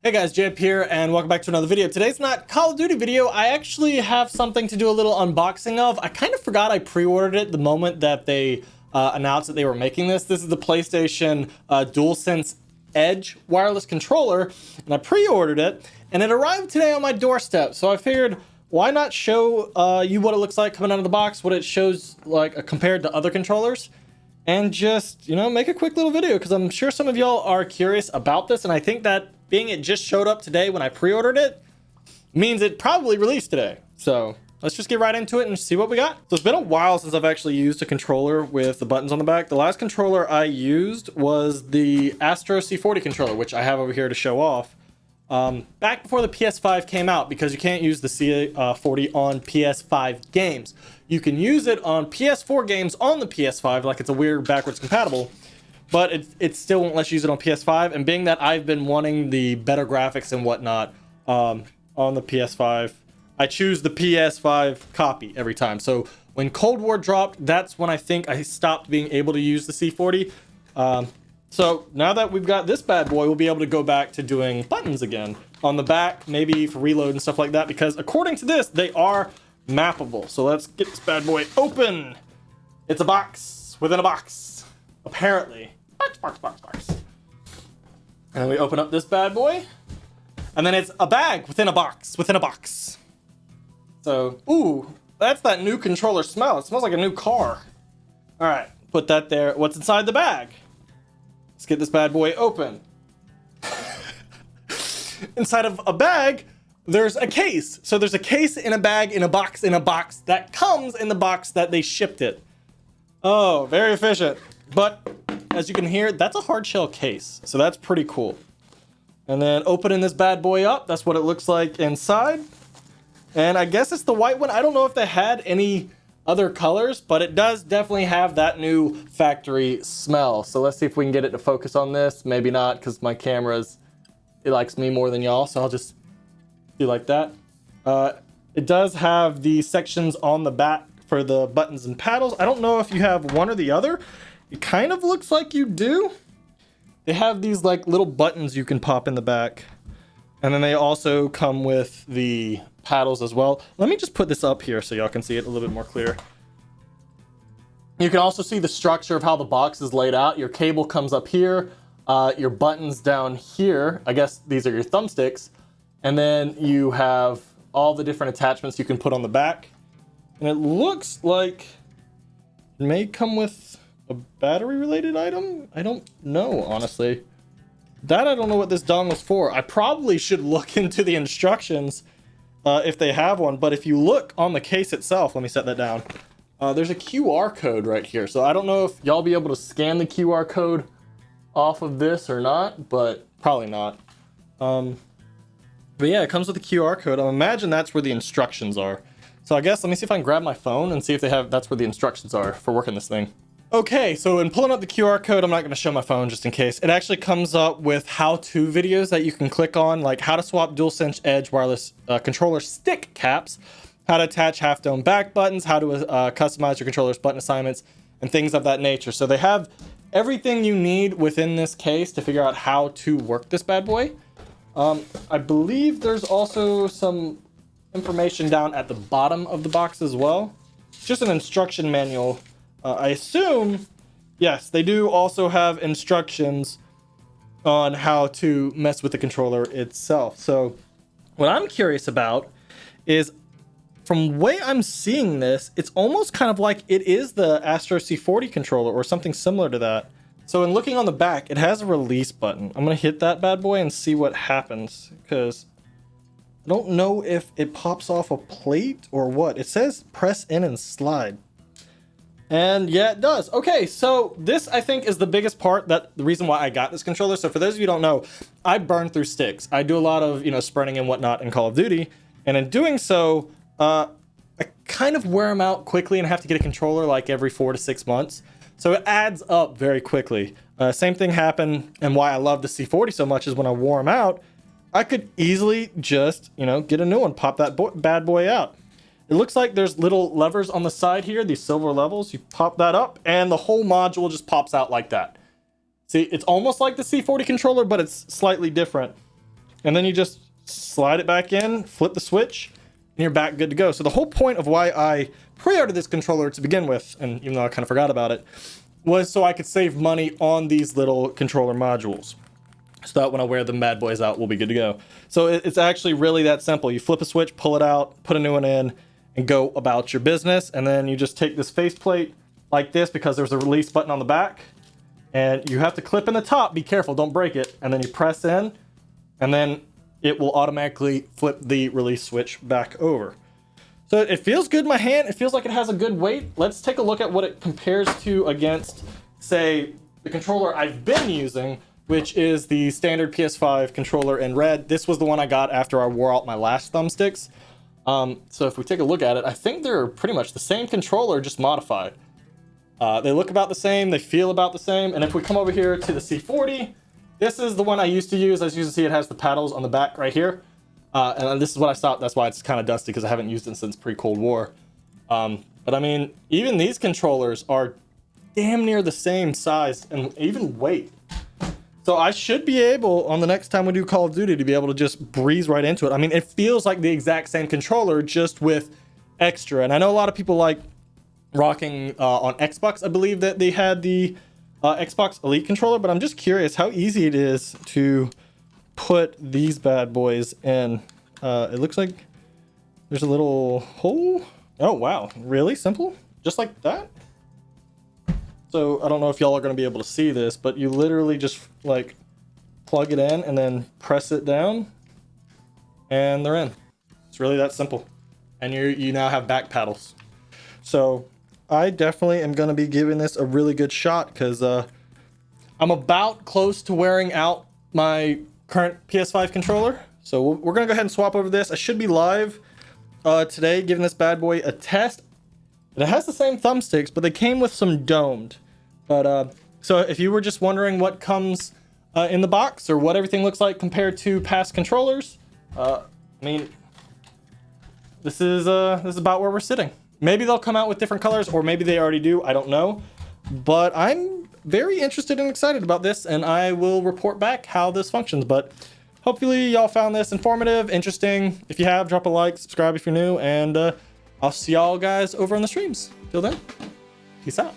Hey guys, JHub here, and welcome back to another video. Today's not Call of Duty video. I actually have something to do a little unboxing of. I kind of forgot I pre-ordered it the moment that they announced that they were making this. This is the PlayStation DualSense Edge wireless controller, and I pre-ordered it, and it arrived today on my doorstep. So I figured, why not show you what it looks like coming out of the box, what it shows like compared to other controllers, and just, make a quick little video, because I'm sure some of y'all are curious about this, and I think that being it just showed up today when I pre-ordered it means it probably released today. So let's just get right into it and see what we got. So it's been a while since I've actually used a controller with the buttons on the back. The last controller I used was the Astro C40 controller, which I have over here to show off. Back before the PS5 came out, because you can't use the C40 on PS5 games. You can use it on PS4 games on the PS5, like it's a weird backwards compatible, but it still won't let you use it on PS5. And being that I've been wanting the better graphics and whatnot on the PS5, I choose the PS5 copy every time. So when Cold War dropped, that's when I think I stopped being able to use the C40. So now that we've got this bad boy, we'll be able to go back to doing buttons again on the back, maybe for reload and stuff like that, because according to this, they are mappable. So let's get this bad boy open. It's a box within a box, apparently. Box. And then we open up this bad boy, and then it's a bag within a box within a box. So, ooh, that's that new controller smell. It smells like a new car. All right, put that there. What's inside the bag? Let's get this bad boy open. Inside of a bag, there's a case. So there's a case in a bag in a box that comes in the box that they shipped it. Oh, very efficient. But as you can hear, that's a hard shell case. So that's pretty cool. And then opening this bad boy up, that's what it looks like inside. And I guess it's the white one. I don't know if they had any other colors, but it does definitely have that new factory smell. So let's see if we can get it to focus on this. Maybe not, because my camera's, it likes me more than y'all. So I'll just do like that. It does have the sections on the back for the buttons and paddles. I don't know if you have one or the other. It kind of looks like you do. They have these like little buttons you can pop in the back. And then they also come with the paddles as well. Let me just put this up here so y'all can see it a little bit more clear. You can also see the structure of how the box is laid out. Your cable comes up here, your buttons down here. I guess these are your thumbsticks. And then you have all the different attachments you can put on the back. And it looks like it may come with a battery related item? I don't know, honestly. That I don't know what this dongle's for. I probably should look into the instructions if they have one, but if you look on the case itself, let me set that down. There's a QR code right here. So I don't know if y'all be able to scan the QR code off of this or not, but probably not. But yeah, it comes with a QR code. I imagine that's where the instructions are. So I guess, let me see if I can grab my phone and see if that's where the instructions are for working this thing. Okay, so in pulling up the QR code, I'm not going to show my phone just in case. It actually comes up with how-to videos that you can click on, like how to swap DualSense Edge wireless controller stick caps, how to attach half-dome back buttons, how to customize your controller's button assignments, and things of that nature. So they have everything you need within this case to figure out how to work this bad boy. I believe there's also some information down at the bottom of the box as well. Just an instruction manual. I assume, yes, they do also have instructions on how to mess with the controller itself. So what I'm curious about is, from the way I'm seeing this, it's almost kind of like it is the Astro C40 controller or something similar to that. So in looking on the back, it has a release button. I'm going to hit that bad boy and see what happens, because I don't know if it pops off a plate or what. It says press in and slide. And yeah, it does. Okay, so this I think is the biggest part, the reason why I got this controller. So for those of you who don't know, I burn through sticks. I do a lot of, sprinting and whatnot in Call of Duty. And in doing so, I kind of wear them out quickly and have to get a controller like every 4 to 6 months. So it adds up very quickly. Same thing happened, and why I love the C40 so much is when I wore them out, I could easily just, get a new one, pop that bad boy out. It looks like there's little levers on the side here, these silver levels. You pop that up and the whole module just pops out like that. See, it's almost like the C40 controller, but it's slightly different. and then you just slide it back in, flip the switch, and you're back good to go. So the whole point of why I pre-ordered this controller to begin with, and even though I kind of forgot about it, was so I could save money on these little controller modules. So that when I wear the bad boys out, we'll be good to go. So it's actually really that simple. You flip a switch, pull it out, put a new one in, and go about your business. And then you just take this faceplate like this, because there's a release button on the back, and you have to clip in the top. Be careful, don't break it. And then you press in, and then it will automatically flip the release switch back over. So it feels good in my hand. It feels like it has a good weight. Let's take a look at what it compares to against, say, the controller I've been using, which is the standard PS5 controller in red. This was the one I got after I wore out my last thumbsticks. So if we take a look at it, I think they're pretty much the same controller, just modified. They look about the same, they feel about the same. And if we come over here to the C40, this is the one I used to use. As you can see, it has the paddles on the back right here. And this is what I stopped. That's why it's kind of dusty, because I haven't used it since pre-Cold War. But I mean, even these controllers are damn near the same size and even weight. So I should be able, on the next time we do Call of Duty, to be able to just breeze right into it. I mean, it feels like the exact same controller, just with extra. And I know a lot of people like rocking on Xbox. I believe that they had the Xbox Elite controller, but I'm just curious how easy it is to put these bad boys in. It looks like there's a little hole. Oh, wow. Really simple? Just like that? So I don't know if y'all are going to be able to see this, but you literally just like plug it in and then press it down, and they're in. It's really that simple. And you now have back paddles. So I definitely am going to be giving this a really good shot, because I'm about close to wearing out my current PS5 controller. So we're going to go ahead and swap over this. I should be live today giving this bad boy a test. It has the same thumbsticks, but they came with some domed. But so if you were just wondering what comes in the box, or what everything looks like compared to past controllers, I mean, this is about where we're sitting. Maybe they'll come out with different colors, or maybe they already do. I don't know. But I'm very interested and excited about this, and I will report back how this functions. But hopefully y'all found this informative, interesting. If you have, drop a like, subscribe if you're new, and I'll see y'all guys over on the streams. Till then, peace out.